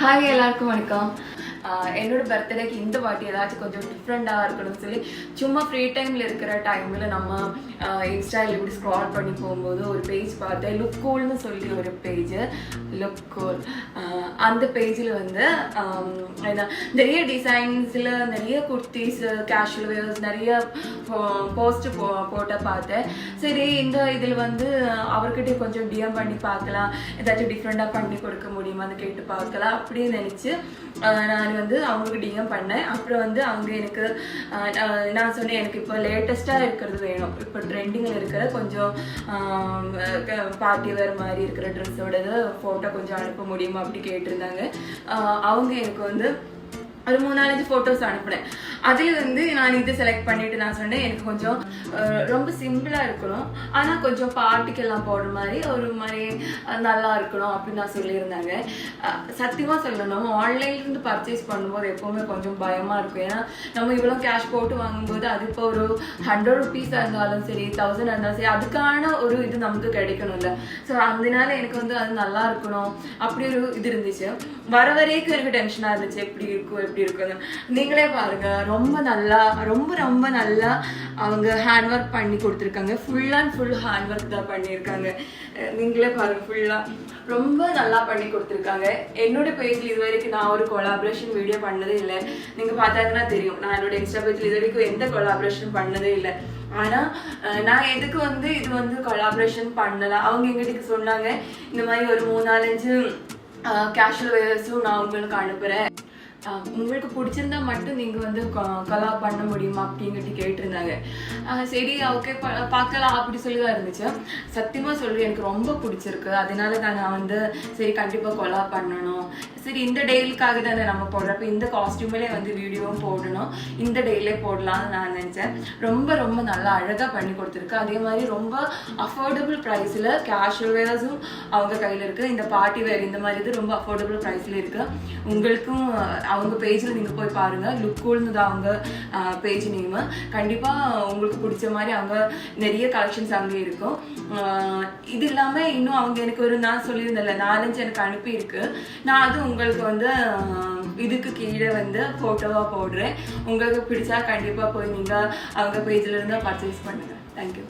Hi எல்லாருக்கும் வணக்கம். என்னோட பர்த்டேக்கு இந்த வாட்டி ஏதாச்சும் கொஞ்சம் டிஃப்ரெண்ட்டாக இருக்கணும்னு சொல்லி சும்மா ஃப்ரீ டைமில் இருக்கிற டைமில் நம்ம இன்ஸ்டாவில் இப்படி ஸ்க்ரால் பண்ணி போகும்போது ஒரு பேஜ் பார்த்தேன். லுக் கூல்னு சொல்லி ஒரு பேஜ், லுக் கூல். அந்த பேஜில் வந்து நிறைய டிசைன்ஸில் நிறைய குர்த்திஸ், கேஷுவல் வேர்ஸ் நிறைய போஸ்ட்டு போட்ட பார்த்தேன். சரி, இந்த இதில் வந்து அவர்கிட்ட கொஞ்சம் டிஎம் பண்ணி பார்க்கலாம், ஏதாச்சும் டிஃப்ரெண்ட்டாக பண்ணி கொடுக்க முடியுமான்னு கேட்டு பார்க்கலாம் அப்படின்னு நினச்சி நான் வந்து அவங்களுக்கு டிஎம் பண்ணேன். அப்புறம் வந்து அவங்க எனக்கு நான் சொன்னேன், எனக்கு இப்போ லேட்டஸ்ட்டாக இருக்கிறது வேணும், இப்போ ட்ரெண்டிங்கில் இருக்கிற கொஞ்சம் பார்ட்டி வேர் மாதிரி இருக்கிற ட்ரெஸ்ஸோடது ஃபோட்டோ கொஞ்சம் அனுப்ப முடியுமா அப்படி கேட்டிருந்தாங்க. அவங்க எனக்கு வந்து ஒரு 3-4 ஃபோட்டோஸ் அனுப்புனேன். அதில் வந்து நான் இது செலக்ட் பண்ணிட்டு நான் சொன்னேன், எனக்கு கொஞ்சம் ரொம்ப சிம்பிளாக இருக்கணும், ஆனால் கொஞ்சம் பார்ட்டிக்கெல்லாம் போடுற மாதிரி ஒரு மாதிரி நல்லா இருக்கணும் அப்படின்னு நான் சொல்லியிருந்தாங்க. சத்தியமாக சொல்லணும், ஆன்லைன்லேருந்து பர்ச்சேஸ் பண்ணும்போது எப்போவுமே கொஞ்சம் பயமாக இருக்கும். ஏன்னா நம்ம இவ்வளோ கேஷ் போட்டு வாங்கும்போது அது இப்போ ஒரு 100 ருபீஸாக இருந்தாலும் சரி, 1000 இருந்தாலும் சரி, அதுக்கான ஒரு இது நமக்கு கிடைக்கணும்ல. ஸோ அதனால எனக்கு வந்து அது நல்லா இருக்கணும் அப்படி ஒரு இது இருந்துச்சு. வர வரைக்கும் எனக்கு டென்ஷனாக இருந்துச்சு, எப்படி இருக்கும் எப்படி இருக்குன்னு. நீங்களே பாருங்க, ரொம்ப நல்லா ரொம்ப நல்லா அவங்க ஹேண்ட் ஒர்க் பண்ணி கொடுத்துருக்காங்க. Full and full hand work தான் பண்ணியிருக்காங்க. நீங்களே பாருங்க, ஃபுல்லாக ரொம்ப நல்லா பண்ணி கொடுத்துருக்காங்க. என்னோட பேஜில் இது வரைக்கும் நான் ஒரு கொலாபரேஷன் வீடியோ பண்ணதே இல்லை. நீங்கள் பார்த்தாங்கன்னா தெரியும், நான் என்னோட இன்ஸ்டா பேஜில் இது வரைக்கும் எந்த கொலாபரேஷன் பண்ணதே இல்லை. ஆனால் நான் எதுக்கு வந்து இது வந்து கொலாபரேஷன் பண்ணலாம், அவங்க எங்கிட்ட சொன்னாங்க இந்த மாதிரி ஒரு 3-4 கேஷுவல் வேர்ஸும் நான் உங்களுக்கு அனுப்புகிறேன், உங்களுக்கு பிடிச்சிருந்தா மட்டும் நீங்கள் வந்து கொலாப் பண்ண முடியுமா அப்படிங்கிட்டு கேட்டிருந்தாங்க. சரி, ஓகே பார்க்கலாம் அப்படி சொல்லி தான் இருந்துச்சு. சத்தியமாக சொல்கிறேன், எனக்கு ரொம்ப பிடிச்சிருக்கு. அதனால தான் நான் வந்து சரி கண்டிப்பாக கொலாப் பண்ணணும். சரி, இந்த டெய்லிக்காக தானே நம்ம போடுறப்ப இந்த காஸ்டியூமிலே வந்து வீடியோவும் போடணும், இந்த டெய்லே போடலாம்னு நான் நினச்சேன். ரொம்ப நல்லா அழகாக பண்ணி கொடுத்துருக்கு. அதே மாதிரி ரொம்ப அஃபோர்டபுள் ப்ரைஸில் கேஷுவல் வேர்ஸும் அவங்க கையில் இருக்குது. இந்த பார்ட்டி வேர் இந்த மாதிரி இது ரொம்ப அஃபோர்டபுள் ப்ரைஸில் இருக்குது. உங்களுக்கும் அவங்க பேஜில் நீங்கள் போய் பாருங்கள், லுக் கூல்னு தான் அவங்க பேஜ் நேமு. கண்டிப்பாக உங்களுக்கு பிடிச்ச மாதிரி அவங்க நிறைய கலெக்ஷன்ஸ் அங்கே இருக்கும். இது இல்லாமல் இன்னும் அவங்க எனக்கு ஒரு நான் சொல்லியிருந்தேன்ல 4-5 எனக்கு அனுப்பியிருக்கு. நான் அது உங்களுக்கு வந்து இதுக்கு கீழே வந்து ஃபோட்டோவாக போடுறேன். உங்களுக்கு பிடிச்சா கண்டிப்பாக போய் நீங்கள் அவங்க பேஜில் இருந்து பர்ச்சேஸ் பண்ணுங்கள். தேங்க்யூ.